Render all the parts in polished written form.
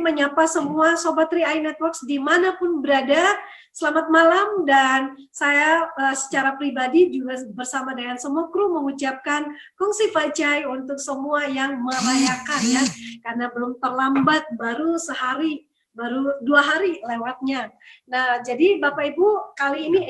menyapa semua Sobat 3i Networks dimanapun berada. Selamat malam, dan saya secara pribadi juga bersama dengan semua kru mengucapkan Kongsi Fajai untuk semua yang merayakan ya, karena belum terlambat, baru sehari, baru 2 hari lewatnya. Nah, jadi Bapak Ibu,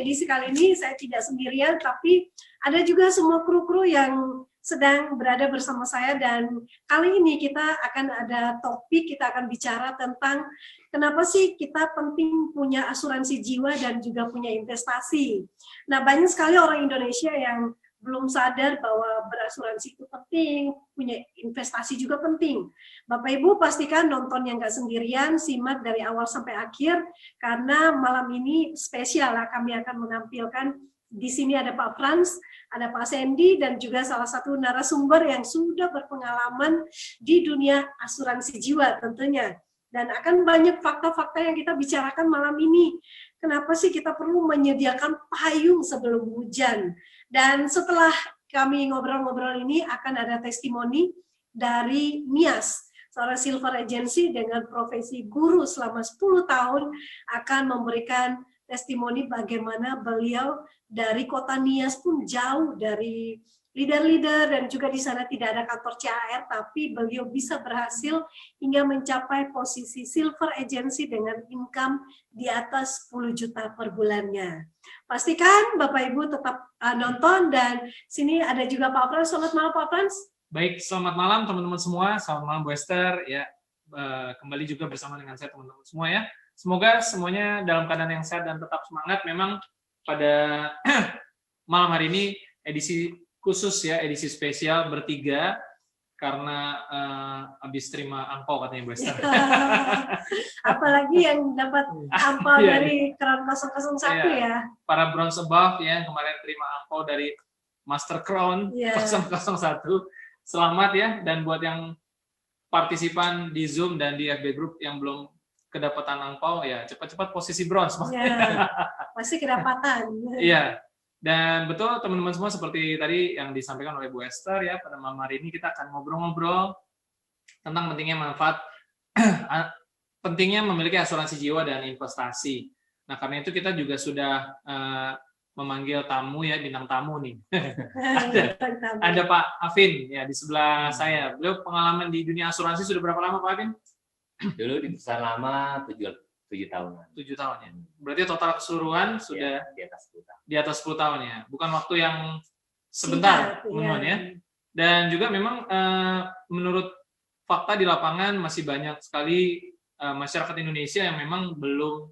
edisi kali ini saya tidak sendirian, tapi ada juga semua kru-kru yang sedang berada bersama saya, dan kali ini kita akan ada topik, kita akan bicara tentang kenapa sih kita penting punya asuransi jiwa dan juga punya investasi. Nah, banyak sekali orang Indonesia yang belum sadar bahwa berasuransi itu penting, punya investasi juga penting. Bapak Ibu pastikan nonton yang nggak sendirian, simak dari awal sampai akhir, karena malam ini spesial lah, kami akan menampilkan di sini ada Pak Frans, ada Pak Sandy, dan juga salah satu narasumber yang sudah berpengalaman di dunia asuransi jiwa tentunya. Dan akan banyak fakta-fakta yang kita bicarakan malam ini. Kenapa sih kita perlu menyediakan payung sebelum hujan? Dan setelah kami ngobrol-ngobrol ini akan ada testimoni dari Nias, seorang silver agency dengan profesi guru selama 10 tahun, akan memberikan testimoni bagaimana beliau dari kota Nias pun jauh dari leader-leader, dan juga di sana tidak ada kantor CAR, tapi beliau bisa berhasil hingga mencapai posisi silver agency dengan income di atas 10 juta per bulannya. Pastikan Bapak Ibu tetap nonton, dan sini ada juga Pak Frans. Selamat malam Pak Frans. Baik, selamat malam teman-teman semua. Selamat malam Bu Esther. Ya, kembali juga bersama dengan saya teman-teman semua ya. Semoga semuanya dalam keadaan yang sehat dan tetap semangat. Memang pada malam hari ini edisi khusus ya, edisi spesial bertiga, karena habis terima angpau katanya Bu Esther. Apalagi yang dapat angpau dari Crown 001 ya. Para bronze above ya, kemarin terima angpau dari Master Crown 001. Selamat ya, dan buat yang partisipan di Zoom dan di FB Group yang belum kedapatan angpau ya, cepat-cepat posisi bronze. Masih kedapatan. Iya. Dan betul teman-teman semua, seperti tadi yang disampaikan oleh Bu Esther ya, pada malam hari ini kita akan ngobrol-ngobrol tentang pentingnya manfaat pentingnya memiliki asuransi jiwa dan investasi. Nah, karena itu kita juga sudah memanggil tamu ya, bintang tamu nih. ada Pak Afin ya di sebelah saya. Beliau pengalaman di dunia asuransi sudah berapa lama Pak Afin? Dulu di perusahaan lama 7 tahunan. 7 tahun ya. Berarti total keseluruhan sudah di atas 10 tahun. Di atas 10 tahun ya. Bukan waktu yang sebentar, teman-teman ya. Dan juga memang menurut fakta di lapangan masih banyak sekali masyarakat Indonesia yang memang belum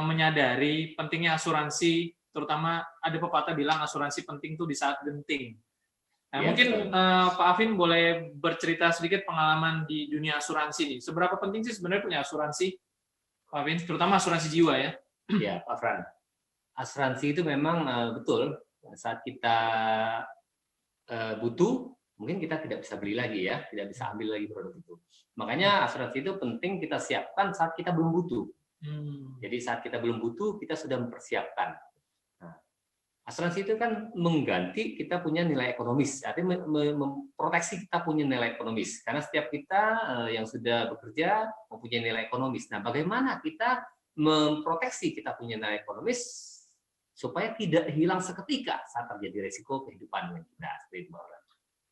menyadari pentingnya asuransi, terutama ada pepatah bilang asuransi penting tuh di saat genting. Nah, mungkin Pak Afin boleh bercerita sedikit pengalaman di dunia asuransi nih. Seberapa penting sih sebenarnya punya asuransi, Pak Afin, terutama asuransi jiwa ya? Ya, Pak Fran. Asuransi itu memang betul saat kita butuh, mungkin kita tidak bisa beli lagi ya, tidak bisa ambil lagi produk itu. Makanya asuransi itu penting kita siapkan saat kita belum butuh. Jadi saat kita belum butuh, kita sudah mempersiapkan. Asuransi itu kan mengganti kita punya nilai ekonomis, artinya memproteksi kita punya nilai ekonomis. Karena setiap kita yang sudah bekerja mempunyai nilai ekonomis. Nah, bagaimana kita memproteksi kita punya nilai ekonomis supaya tidak hilang seketika saat terjadi risiko kehidupan kita.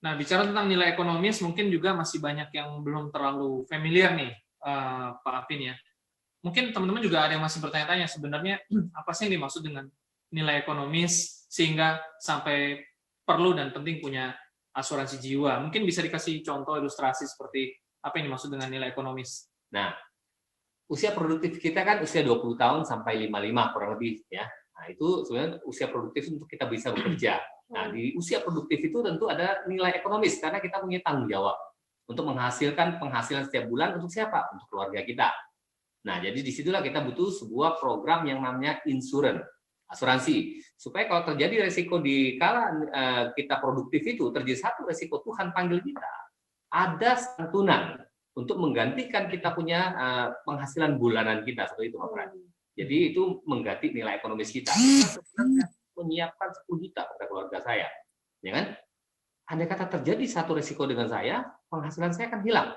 Nah, bicara tentang nilai ekonomis, mungkin juga masih banyak yang belum terlalu familiar nih, Pak Afin ya. Mungkin teman-teman juga ada yang masih bertanya-tanya sebenarnya apa sih yang dimaksud dengan nilai ekonomis sehingga sampai perlu dan penting punya asuransi jiwa. Mungkin bisa dikasih contoh ilustrasi seperti apa yang dimaksud dengan nilai ekonomis. Nah, usia produktif kita kan usia 20 tahun sampai 55 kurang lebih ya. Nah, itu sebenarnya usia produktif untuk kita bisa bekerja. Nah, di usia produktif itu tentu ada nilai ekonomis karena kita punya tanggung jawab untuk menghasilkan penghasilan setiap bulan untuk siapa? Untuk keluarga kita. Nah, jadi disitulah kita butuh sebuah program yang namanya insurance. Asuransi, supaya kalau terjadi resiko di kala kita produktif itu, terjadi satu resiko Tuhan panggil kita, ada santunan untuk menggantikan kita punya penghasilan bulanan kita, seperti itu Pak Fran. Jadi itu mengganti nilai ekonomis kita. Sebenarnya menyiapkan 10 juta pada keluarga saya, ya kan? Andai kata terjadi satu resiko dengan saya, penghasilan saya akan hilang.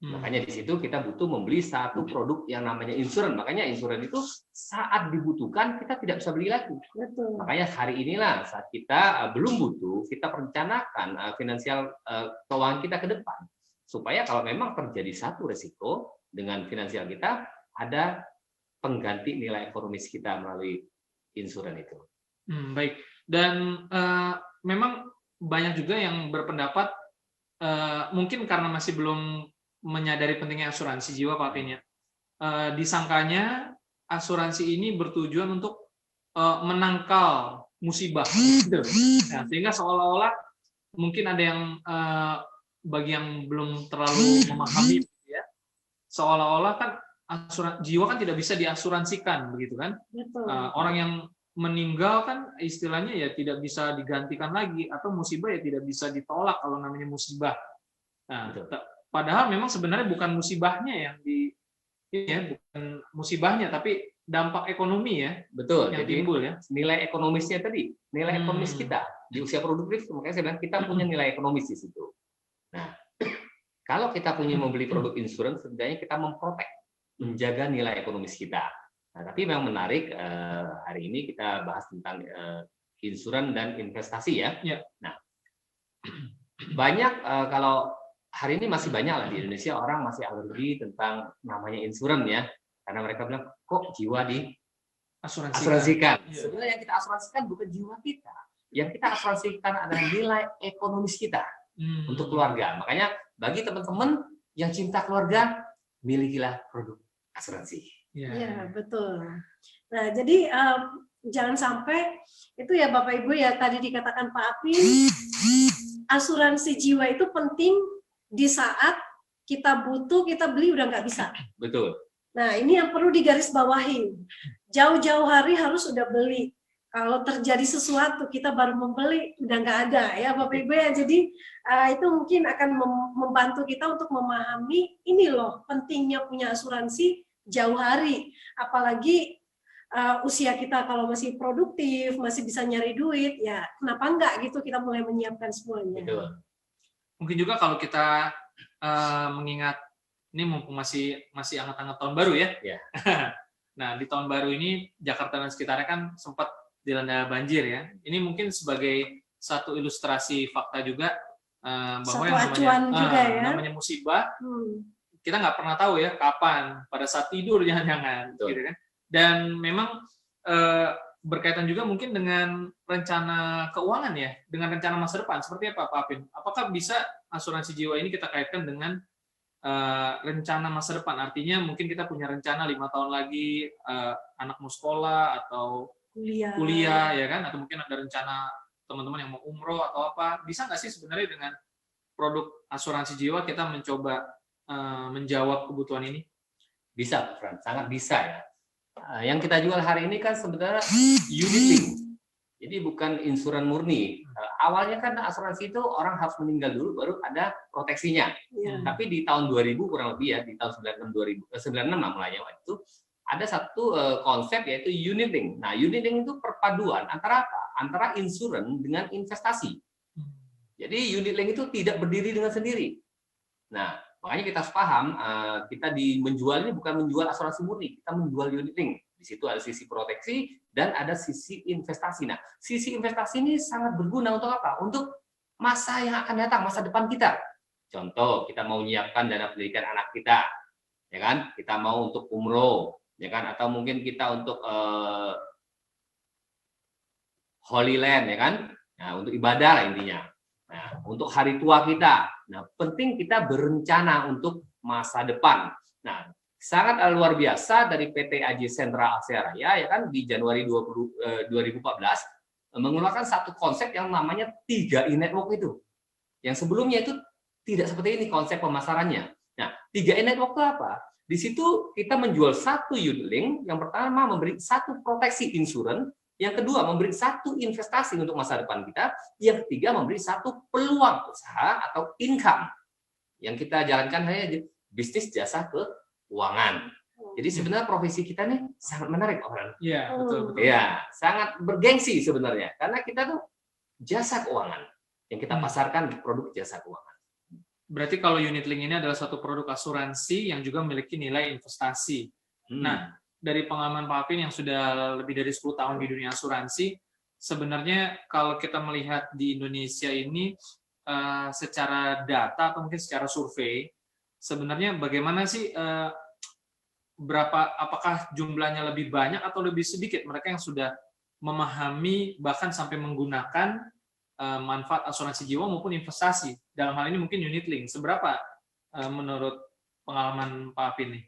Makanya di situ kita butuh membeli satu produk yang namanya insurans. Makanya insurans itu saat dibutuhkan kita tidak bisa beli lagi. Betul. Makanya hari inilah saat kita belum butuh, kita perencanakan finansial keuangan kita ke depan. Supaya kalau memang terjadi satu resiko dengan finansial kita, ada pengganti nilai ekonomis kita melalui insurans itu. Baik. Dan memang banyak juga yang berpendapat mungkin karena masih belum menyadari pentingnya asuransi jiwa, Pak Apin, ya. Disangkanya asuransi ini bertujuan untuk menangkal musibah, gitu. Nah, sehingga seolah-olah mungkin ada yang bagi yang belum terlalu memahami, ya, seolah-olah kan asuransi jiwa kan tidak bisa diasuransikan, begitu kan? Betul. Orang yang meninggal kan istilahnya ya tidak bisa digantikan lagi, atau musibah ya tidak bisa ditolak kalau namanya musibah. Nah, padahal memang sebenarnya bukan musibahnya yang bukan musibahnya, tapi dampak ekonomi ya. Betul. Yang Jadi timbul ya. Nilai ekonomisnya tadi, nilai ekonomis kita di usia produktif, makanya saya bilang kita punya nilai ekonomis di situ. Nah, kalau kita punya membeli produk insurans, setidaknya kita memprotek, menjaga nilai ekonomis kita. Nah, tapi memang menarik hari ini kita bahas tentang insurans dan investasi ya. Nah, banyak kalau hari ini masih banyak lah di Indonesia orang masih alergi tentang namanya insurans ya, karena mereka bilang kok jiwa diasuransikan. Sebenarnya yang kita asuransikan bukan jiwa kita, yang kita asuransikan adalah nilai ekonomis kita untuk keluarga. Makanya bagi teman-teman yang cinta keluarga, milikilah produk asuransi. Iya, betul. Nah, jadi jangan sampai itu ya Bapak Ibu ya, tadi dikatakan Pak Apin, asuransi jiwa itu penting di saat kita butuh, kita beli udah nggak bisa. Betul. Nah, ini yang perlu digarisbawahi. Jauh-jauh hari harus udah beli. Kalau terjadi sesuatu, kita baru membeli, udah nggak ada ya Bapak Ibu ya. Jadi itu mungkin akan membantu kita untuk memahami ini loh pentingnya punya asuransi jauh hari. Apalagi usia kita kalau masih produktif, masih bisa nyari duit, ya kenapa enggak gitu kita mulai menyiapkan semuanya. Betul. Mungkin juga kalau kita mengingat ini mumpung masih hangat-hangat tahun baru ya. Nah, di tahun baru ini Jakarta dan sekitarnya kan sempat dilanda banjir ya. Ini mungkin sebagai satu ilustrasi fakta juga bahwa yang namanya musibah kita nggak pernah tahu ya kapan, pada saat tidur jangan-jangan gitu kan. Dan memang berkaitan juga mungkin dengan rencana keuangan ya, dengan rencana masa depan. Seperti apa Pak Apin? Apakah bisa asuransi jiwa ini kita kaitkan dengan rencana masa depan? Artinya mungkin kita punya rencana 5 tahun lagi anak mau sekolah atau kuliah ya kan, atau mungkin ada rencana teman-teman yang mau umroh atau apa. Bisa nggak sih sebenarnya dengan produk asuransi jiwa kita mencoba menjawab kebutuhan ini? Bisa, Fran, sangat bisa ya. Yang kita jual hari ini kan sebenarnya unit link. Jadi bukan insuran murni. Awalnya kan asuransi itu orang harus meninggal dulu baru ada proteksinya. Tapi di tahun 2000 kurang lebih ya, di tahun 96 mulainya waktu itu ada satu konsep yaitu unit link. Nah, unit link itu perpaduan antara apa? Antara insuran dengan investasi. Jadi unit link itu tidak berdiri dengan sendiri. Nah, makanya kita harus paham, kita menjual ini bukan menjual asuransi murni, kita menjual unit link. Di situ ada sisi proteksi dan ada sisi investasi. Nah, sisi investasi ini sangat berguna untuk apa? Untuk masa yang akan datang, masa depan kita. Contoh, kita mau menyiapkan dana pendidikan anak kita, ya kan? Kita mau untuk umroh, ya kan? Atau mungkin kita untuk Holy Land, ya kan? Nah, untuk ibadah lah intinya. Nah, untuk hari tua kita. Nah, penting kita berencana untuk masa depan. Nah, sangat luar biasa dari PT AJ Sentra Asia Raya ya kan di Januari 2014 mengeluarkan satu konsep yang namanya 3i network itu. Yang sebelumnya itu tidak seperti ini konsep pemasarannya. Nah, 3i network itu apa? Di situ kita menjual satu unit link, yang pertama memberi satu proteksi insurans, yang kedua memberi satu investasi untuk masa depan kita, yang ketiga memberi satu peluang usaha atau income. Yang kita jalankan hanya bisnis jasa keuangan. Jadi sebenarnya profesi kita nih sangat menarik orang. Iya, betul. Iya, sangat bergengsi sebenarnya karena kita tuh jasa keuangan yang kita pasarkan produk jasa keuangan. berarti kalau unit link ini adalah satu produk asuransi yang juga memiliki nilai investasi. Nah, dari pengalaman Pak Apin yang sudah lebih dari 10 tahun di dunia asuransi, sebenarnya kalau kita melihat di Indonesia ini secara data atau mungkin secara survei, sebenarnya bagaimana sih apakah jumlahnya lebih banyak atau lebih sedikit mereka yang sudah memahami bahkan sampai menggunakan manfaat asuransi jiwa maupun investasi, dalam hal ini mungkin unit link. Seberapa menurut pengalaman Pak Apin nih?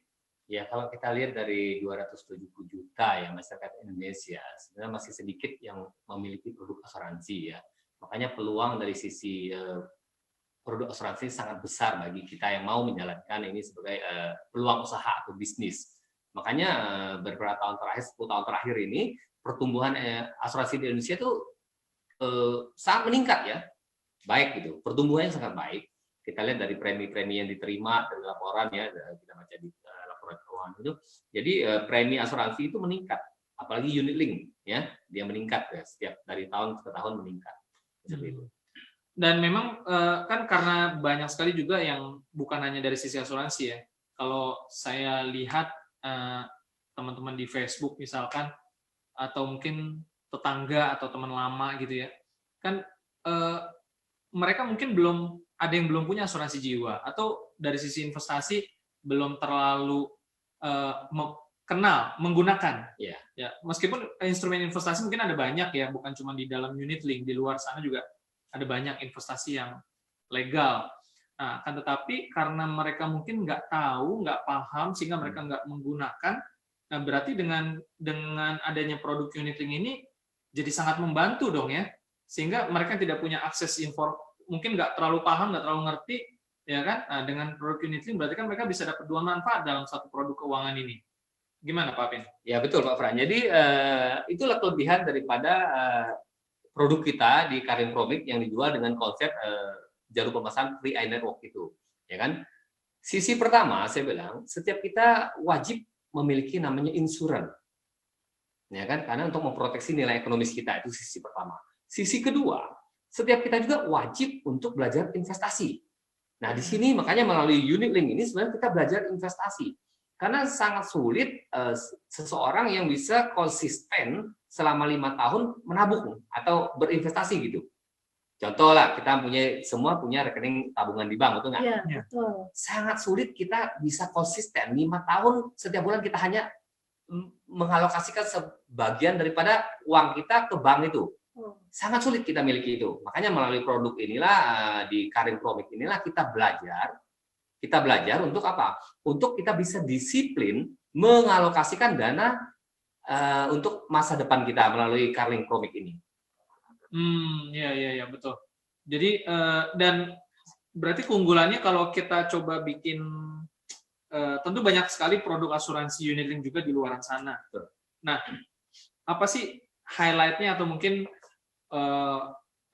Ya, kalau kita lihat dari 270 juta ya masyarakat Indonesia, sebenarnya masih sedikit yang memiliki produk asuransi ya. Makanya peluang dari sisi produk asuransi sangat besar bagi kita yang mau menjalankan ini sebagai peluang usaha atau bisnis. Makanya beberapa tahun terakhir, 10 tahun terakhir ini, pertumbuhan asuransi di Indonesia itu sangat meningkat ya. Baik gitu, pertumbuhannya sangat baik. Kita lihat dari premi-premi yang diterima dari laporan ya, kita baca di laporan keuangan itu. Jadi premi asuransi itu meningkat, apalagi unit link ya, dia meningkat ya, setiap dari tahun ke tahun meningkat. Seperti itu. Dan memang kan karena banyak sekali juga yang bukan hanya dari sisi asuransi ya. Kalau saya lihat teman-teman di Facebook misalkan, atau mungkin tetangga atau teman lama gitu ya, kan mereka mungkin ada yang belum punya asuransi jiwa, atau dari sisi investasi belum terlalu kenal menggunakan. Yeah. Ya, meskipun instrumen investasi mungkin ada banyak ya, bukan cuma di dalam unit link, di luar sana juga ada banyak investasi yang legal. Nah, akan tetapi karena mereka mungkin nggak tahu, nggak paham, sehingga mereka nggak menggunakan. Nah, berarti dengan adanya produk unit link ini jadi sangat membantu dong ya, sehingga mereka tidak punya akses mungkin nggak terlalu paham, nggak terlalu ngerti, ya kan? Nah, dengan produk unit link berarti kan mereka bisa dapat dua manfaat dalam satu produk keuangan ini. Gimana Pak Apin? Ya betul Pak Fran. Jadi itulah kelebihan daripada produk kita di Karin Promik yang dijual dengan konsep jalur pemasaran free eye network itu, ya kan? Sisi pertama saya bilang setiap kita wajib memiliki namanya insuran, ya kan? Karena untuk memproteksi nilai ekonomis kita, itu sisi pertama. Sisi kedua, setiap kita juga wajib untuk belajar investasi. Nah di sini makanya melalui unit link ini sebenarnya kita belajar investasi, karena sangat sulit seseorang yang bisa konsisten selama 5 tahun menabung atau berinvestasi gitu. Contoh lah, kita semua punya rekening tabungan di bank, betul nggak? Iya, betul. Sangat sulit kita bisa konsisten 5 tahun setiap bulan kita hanya mengalokasikan sebagian daripada uang kita ke bank itu. Sangat sulit kita miliki itu. Makanya melalui produk inilah di Karin Promik inilah kita belajar untuk apa? Untuk kita bisa disiplin mengalokasikan dana untuk masa depan kita melalui Karin Promik ini. Ya betul. Jadi dan berarti keunggulannya kalau kita coba bikin, tentu banyak sekali produk asuransi unit link juga di luar sana. Nah, apa sih highlight-nya atau mungkin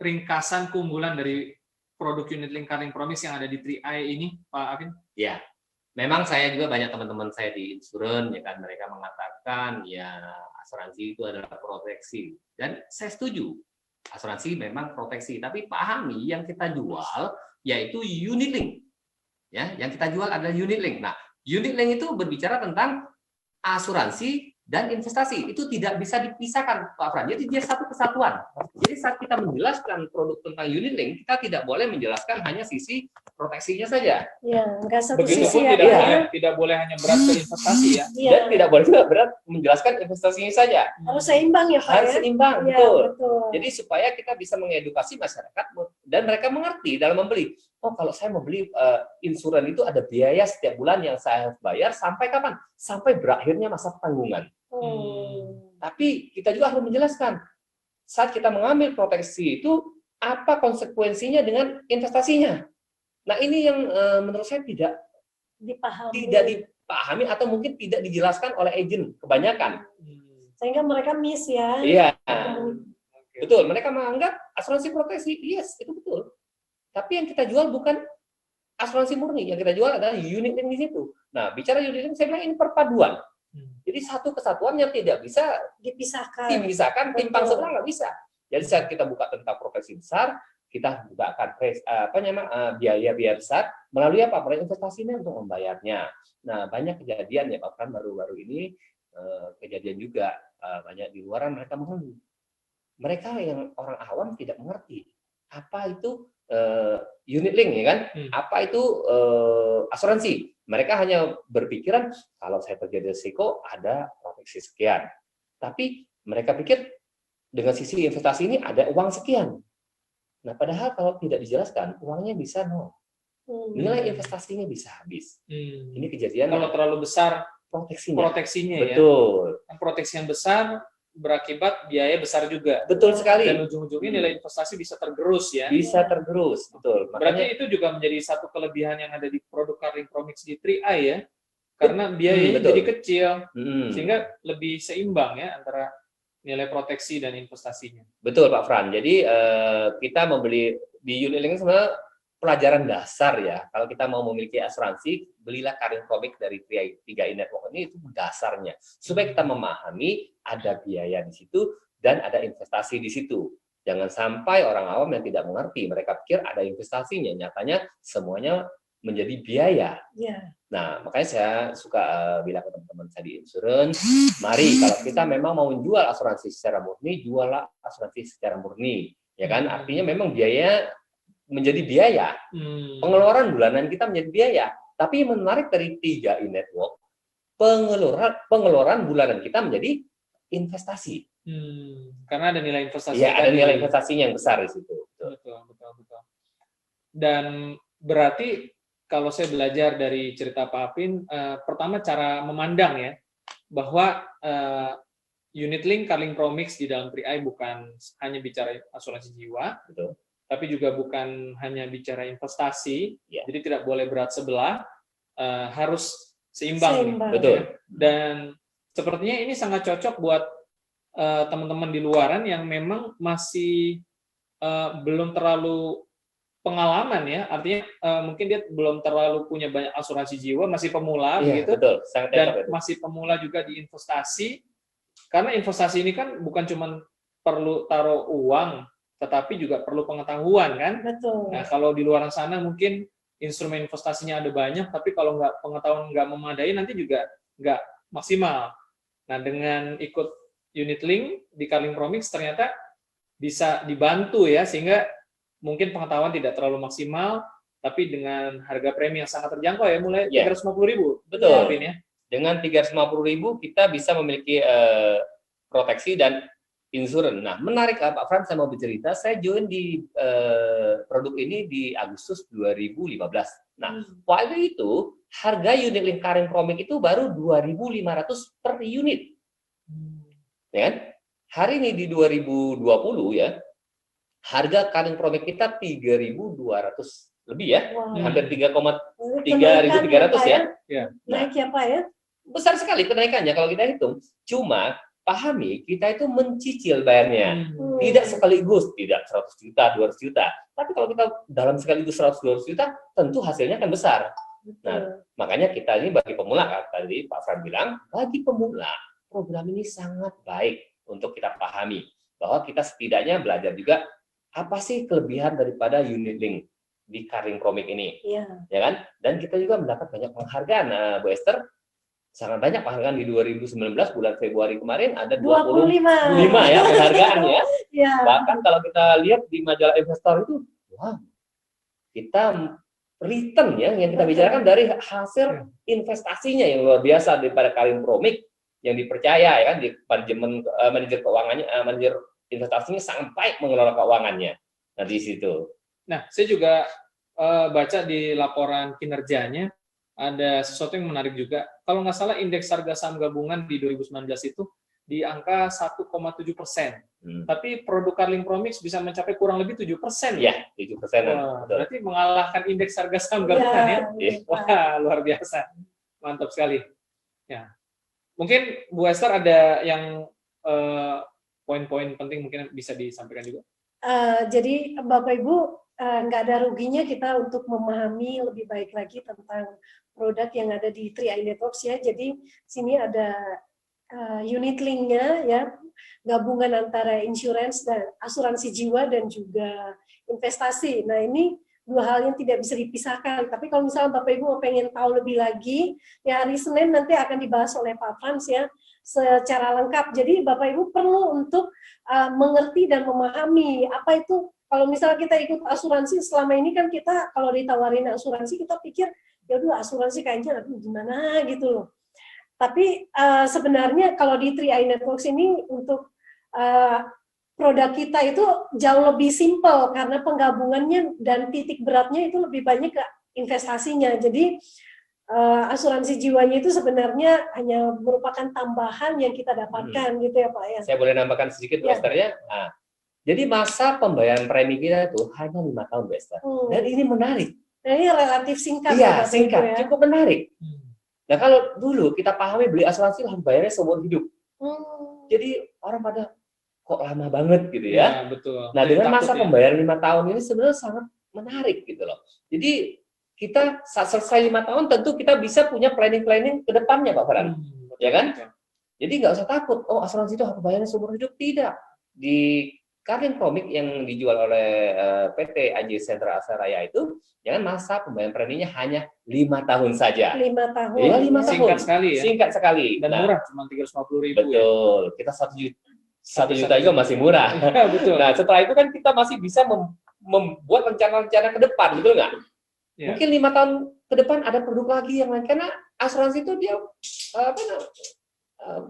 ringkasan keunggulan dari produk unit link Karin Promise yang ada di 3i ini, Pak Apin? Ya, memang saya juga banyak teman-teman saya di insurance ya kan, mereka mengatakan ya asuransi itu adalah proteksi, dan saya setuju. Asuransi memang proteksi, tapi pahami yang kita jual yaitu unit link. Ya, yang kita jual adalah unit link. Nah, unit link itu berbicara tentang asuransi dan investasi. Itu tidak bisa dipisahkan, Pak Fran. Jadi dia satu kesatuan. Jadi saat kita menjelaskan produk tentang unit link, kita tidak boleh menjelaskan hanya sisi proteksinya saja. Iya, enggak satu Begitupun sisi tidak boleh hanya berat ke investasi ya. Iya. Dan tidak boleh juga berat menjelaskan investasinya saja. Harus seimbang ya Pak. Harus seimbang, Ya, betul. betul. Jadi supaya kita bisa mengedukasi masyarakat dan mereka mengerti dalam membeli. Oh, kalau saya membeli insuran itu ada biaya setiap bulan yang saya harus bayar sampai kapan? Sampai berakhirnya masa tanggungan. Tapi kita juga harus menjelaskan saat kita mengambil proteksi itu apa konsekuensinya dengan investasinya. Nah ini yang menurut saya tidak dipahami atau mungkin tidak dijelaskan oleh agent kebanyakan. Sehingga mereka miss ya. Iya, betul. Mereka menganggap asuransi proteksi, yes itu betul. Tapi yang kita jual bukan asuransi murni, yang kita jual adalah unit link di situ. Nah bicara unit link saya bilang ini perpaduan. Jadi satu kesatuan yang tidak bisa dipisahkan, timpang sebelah nggak bisa. Jadi saat kita buka tentang proteksi besar, kita juga akan biaya besar melalui apa? Melalui investasinya untuk membayarnya. Nah, banyak kejadian ya Pak Fran baru-baru ini kejadian juga banyak di luaran mereka mengeluh. Mereka yang orang awam tidak mengerti apa itu unit link ya kan? Apa itu asuransi? Mereka hanya berpikiran kalau saya terjadi risiko ada proteksi sekian. Tapi mereka pikir dengan sisi investasi ini ada uang sekian. Nah, padahal kalau tidak dijelaskan, uangnya bisa nol. Nilai investasinya bisa habis. Ini kejadian kalau terlalu besar proteksinya ya. Betul. Proteksi yang besar berakibat biaya besar juga. Betul sekali. Dan ujung-ujungnya nilai investasi bisa tergerus ya. Bisa tergerus, betul. Berarti itu juga menjadi satu kelebihan yang ada di produk Carling Promix di 3i ya. Karena biayanya jadi kecil, sehingga lebih seimbang ya antara nilai proteksi dan investasinya. Betul Pak Fran. Jadi kita membeli di unit link sebenarnya pelajaran dasar ya. Kalau kita mau memiliki asuransi, belilah Carling Promix dari 3i Network ini, itu dasarnya. Supaya kita memahami ada biaya di situ dan ada investasi di situ. Jangan sampai orang awam yang tidak mengerti, mereka pikir ada investasinya, nyatanya semuanya menjadi biaya. Nah, makanya saya suka bilang ke teman-teman saya di insurance, mari kalau kita memang mau menjual asuransi secara murni, juallah asuransi secara murni, ya kan? Artinya memang biaya menjadi biaya, pengeluaran bulanan kita menjadi biaya. Tapi menarik dari 3i Network, pengeluaran bulanan kita menjadi investasi. Karena ada nilai investasi. Iya, ada nilai investasinya yang besar di situ. Betul. Dan berarti kalau saya belajar dari cerita Pak Apin, pertama cara memandang ya, bahwa unit link Carling Promix di dalam 3i bukan hanya bicara asuransi jiwa, betul, tapi juga bukan hanya bicara investasi, jadi tidak boleh berat sebelah, harus seimbang. Betul. Dan sepertinya ini sangat cocok buat teman-teman di luaran yang memang masih belum terlalu pengalaman ya, artinya mungkin dia belum terlalu punya banyak asuransi jiwa, masih pemula begitu, betul. Dan masih pemula juga di investasi, karena investasi ini kan bukan cuma perlu taruh uang, tetapi juga perlu pengetahuan kan. Betul. Nah, kalau di luar sana mungkin instrumen investasinya ada banyak, tapi kalau nggak pengetahuan nggak memadai nanti juga nggak maksimal. Nah, dengan ikut unit link di Carling Promix ternyata bisa dibantu ya, sehingga mungkin pengetahuan tidak terlalu maksimal, tapi dengan harga premi yang sangat terjangkau ya, mulai 350.000. Betul. Ya. Dengan 350.000 kita bisa memiliki proteksi dan insurance. Nah, menarik Pak Fran, saya mau bercerita, saya join di produk ini di Agustus 2015. Nah, waktu itu harga unit link Carling Promix itu baru 2.500 per unit. Ya kan? Hari ini di 2020 ya, harga Carling Promix kita 3.200 lebih ya, hampir 3.300 ya. Naik ya Pak ya? Besar sekali kenaikannya kalau kita hitung. Cuma pahami, kita itu mencicil bayarnya. Tidak sekaligus, tidak 100 juta, 200 juta. Tapi kalau kita dalam sekaligus 100-200 juta, tentu hasilnya akan besar. Nah, makanya kita ini bagi pemula, kan tadi Pak Fran bilang, bagi pemula, program ini sangat baik untuk kita pahami. Bahwa kita setidaknya belajar juga, apa sih kelebihan daripada unit link di Carling Promix ini. Ya kan? Dan kita juga mendapat banyak penghargaan, Bu Esther. Sangat banyak penghargaan di 2019 bulan Februari kemarin ada 25 ya penghargaan ya. Bahkan kalau kita lihat di majalah investor itu, kita return ya yang kita bicarakan dari hasil investasinya yang luar biasa daripada Carling Promix yang dipercaya ya kan, di manajer keuangannya, manajer investasinya sangat baik mengelola keuangannya. Nah di situ. Nah saya juga baca di laporan kinerjanya ada sesuatu yang menarik juga. Kalau nggak salah indeks harga saham gabungan di 2019 itu di angka 1,7%. Tapi produk Carling Promix bisa mencapai kurang lebih 7%. Ya, 7%. Berarti mengalahkan indeks harga saham gabungan ya. Wah, luar biasa. Mantap sekali. Ya. Mungkin Bu Esther ada yang poin-poin penting mungkin bisa disampaikan juga. Jadi Bapak Ibu, nggak ada ruginya kita untuk memahami lebih baik lagi tentang produk yang ada di 3i Networks ya. Jadi sini ada unit link-nya ya, gabungan antara insurance dan asuransi jiwa dan juga investasi. Nah, ini dua hal yang tidak bisa dipisahkan. Tapi kalau misalnya Bapak Ibu mau pengen tahu lebih lagi, ya hari Senin nanti akan dibahas oleh Pak Frans ya secara lengkap. Jadi Bapak Ibu perlu untuk mengerti dan memahami apa itu. Kalau misalnya kita ikut asuransi, selama ini kan kita kalau ditawarin asuransi kita pikir ya udah asuransi kayaknya aduh gimana gitu loh. Tapi sebenarnya kalau di 3i Networks ini untuk produk kita itu jauh lebih simpel karena penggabungannya dan titik beratnya itu lebih banyak ke investasinya. Jadi asuransi jiwanya itu sebenarnya hanya merupakan tambahan yang kita dapatkan gitu ya Pak ya. Saya boleh nambahkan sedikit Bu Esther ya. Nah, jadi masa pembayaran premi kita itu hanya 5 tahun Bu Esther. Dan ini menarik. Nah, ini relatif singkat. Iya, singkat, ya? Cukup menarik. Nah kalau dulu kita pahami beli asuransi harus bayarnya seumur hidup. Jadi orang pada kok lama banget gitu ya. Betul. Nah dengan masa pembayaran 5 tahun ini sebenarnya sangat menarik gitu loh. Jadi kita saat selesai 5 tahun tentu kita bisa punya planning ke depannya Pak Farhan. Ya kan? Jadi nggak usah takut, oh asuransi itu harus bayarnya seumur hidup. Tidak. Di Karlin Promik yang dijual oleh PT AJ Sentra Asaraya itu, jangan masa pembayaran preminya hanya 5 tahun saja. 5 tahun. Iya, 5 tahun. Singkat sekali ya. Singkat sekali. Dan murah, cuma 350.000. Betul. Ya. Kita 1 juta juga masih murah. Betul. Nah, setelah itu kan kita masih bisa membuat rencana-rencana ke depan, betul nggak? Ya. Mungkin 5 tahun ke depan ada produk lagi yang lain, karena asuransi itu dia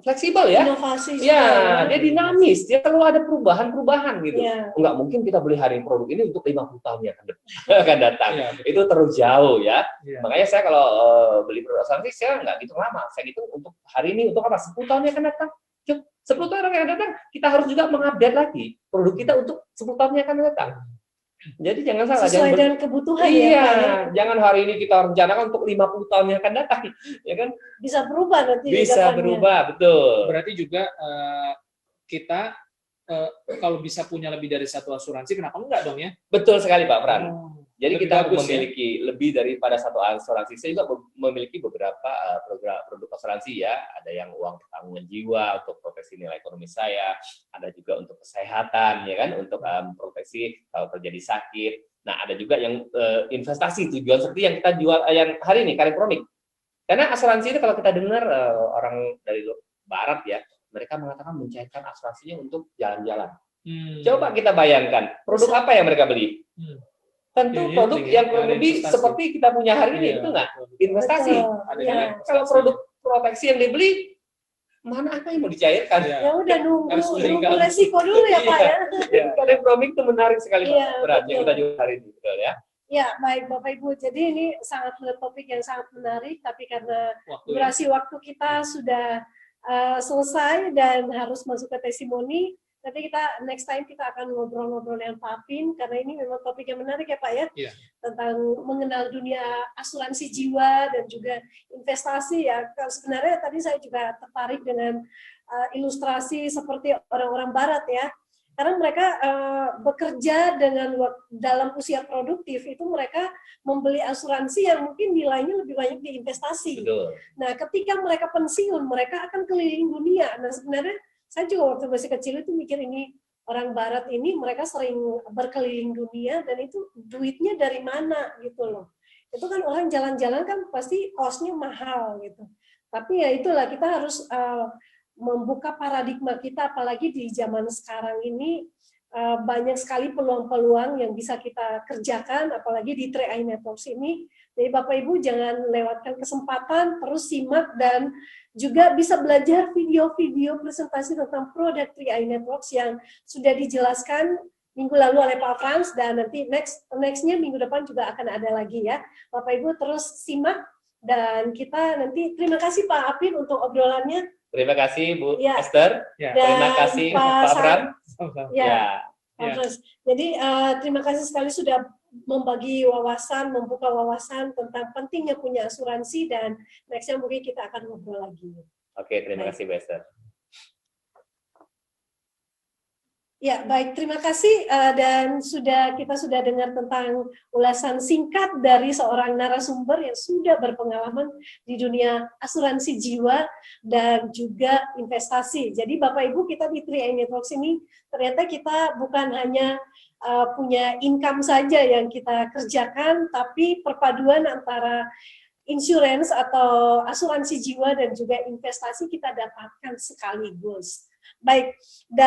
fleksibel ya, inovasi ya, dia dinamis, dia kalau ada perubahan gitu, nggak mungkin kita beli hari produk ini untuk 50 tahun yang akan datang, itu terlalu jauh ya. Makanya saya kalau beli produk asuransi saya nggak gitu lama, saya hitung untuk hari ini untuk apa 10 tahun yang akan datang, 10 tahun yang akan datang kita harus juga mengupdate lagi produk kita untuk 10 tahun yang akan datang. Jadi jangan salah, sesuai dengan kebutuhan ya. Jangan hari ini kita rencanakan untuk 50 tahun yang akan datang, ya kan? Bisa berubah nanti. Bisa berubah, betul. Berarti juga kita kalau bisa punya lebih dari satu asuransi, kenapa enggak dong ya? Betul sekali Pak Fran. Jadi kita memiliki lebih daripada satu asuransi. Saya juga memiliki beberapa produk asuransi ya. Ada yang uang tanggungan jiwa untuk proteksi nilai ekonomi saya, ada juga untuk kesehatan ya kan, untuk proteksi kalau terjadi sakit. Nah ada juga yang investasi tujuan seperti yang kita jual yang hari ini Karlin Promik. Karena asuransi itu kalau kita dengar orang dari barat ya, mereka mengatakan mencairkan asuransinya untuk jalan-jalan. Coba kita bayangkan produk apa yang mereka beli. Tentu produk yang kurang lebih seperti kita punya hari ini, itu enggak? Investasi. Kalau produk proteksi yang dibeli, mana apa yang mau dicairkan? Ya udah nunggu resiko dulu ya Pak ya. Karlin Promik itu menarik sekali Pak. Beratnya kita juga hari ini, betul ya. Ya, baik Bapak Ibu. Jadi ini sangat topik yang sangat menarik, tapi karena durasi waktu kita sudah selesai dan harus masuk ke testimoni, nanti kita next time kita akan ngobrol-ngobrol dengan Pak Apin, karena ini memang topik yang menarik ya Pak ya, tentang mengenal dunia asuransi jiwa dan juga investasi ya. Sebenarnya tadi saya juga tertarik dengan ilustrasi seperti orang-orang Barat ya, karena mereka bekerja dengan dalam usia produktif itu mereka membeli asuransi yang mungkin nilainya lebih banyak di investasi. Betul. Nah, ketika mereka pensiun, mereka akan keliling dunia. Nah, sebenarnya saya juga waktu masih kecil itu mikir ini orang Barat ini mereka sering berkeliling dunia dan itu duitnya dari mana gitu loh. Itu kan orang jalan-jalan kan pasti cost-nya mahal gitu. Tapi ya itulah kita harus membuka paradigma kita, apalagi di zaman sekarang ini banyak sekali peluang-peluang yang bisa kita kerjakan, apalagi di 3i Networks ini. Jadi Bapak Ibu jangan lewatkan kesempatan, terus simak dan juga bisa belajar video-video presentasi tentang produk 3i Networks yang sudah dijelaskan minggu lalu oleh Pak Frans, dan nanti nextnya minggu depan juga akan ada lagi ya. Bapak Ibu terus simak, dan kita nanti terima kasih Pak Apin untuk obrolannya. Terima kasih Bu Esther. Terima kasih Pak Fran. Jadi terima kasih sekali sudah membagi wawasan, membuka wawasan tentang pentingnya punya asuransi, dan nextnya mungkin kita akan ngobrol lagi. Oke, terima kasih Bu Esther. Ya, baik. Terima kasih dan kita sudah dengar tentang ulasan singkat dari seorang narasumber yang sudah berpengalaman di dunia asuransi jiwa dan juga investasi. Jadi Bapak Ibu, kita di 3i Networks ini ternyata kita bukan hanya punya income saja yang kita kerjakan, tapi perpaduan antara insurance atau asuransi jiwa dan juga investasi kita dapatkan sekaligus. Baik. Dan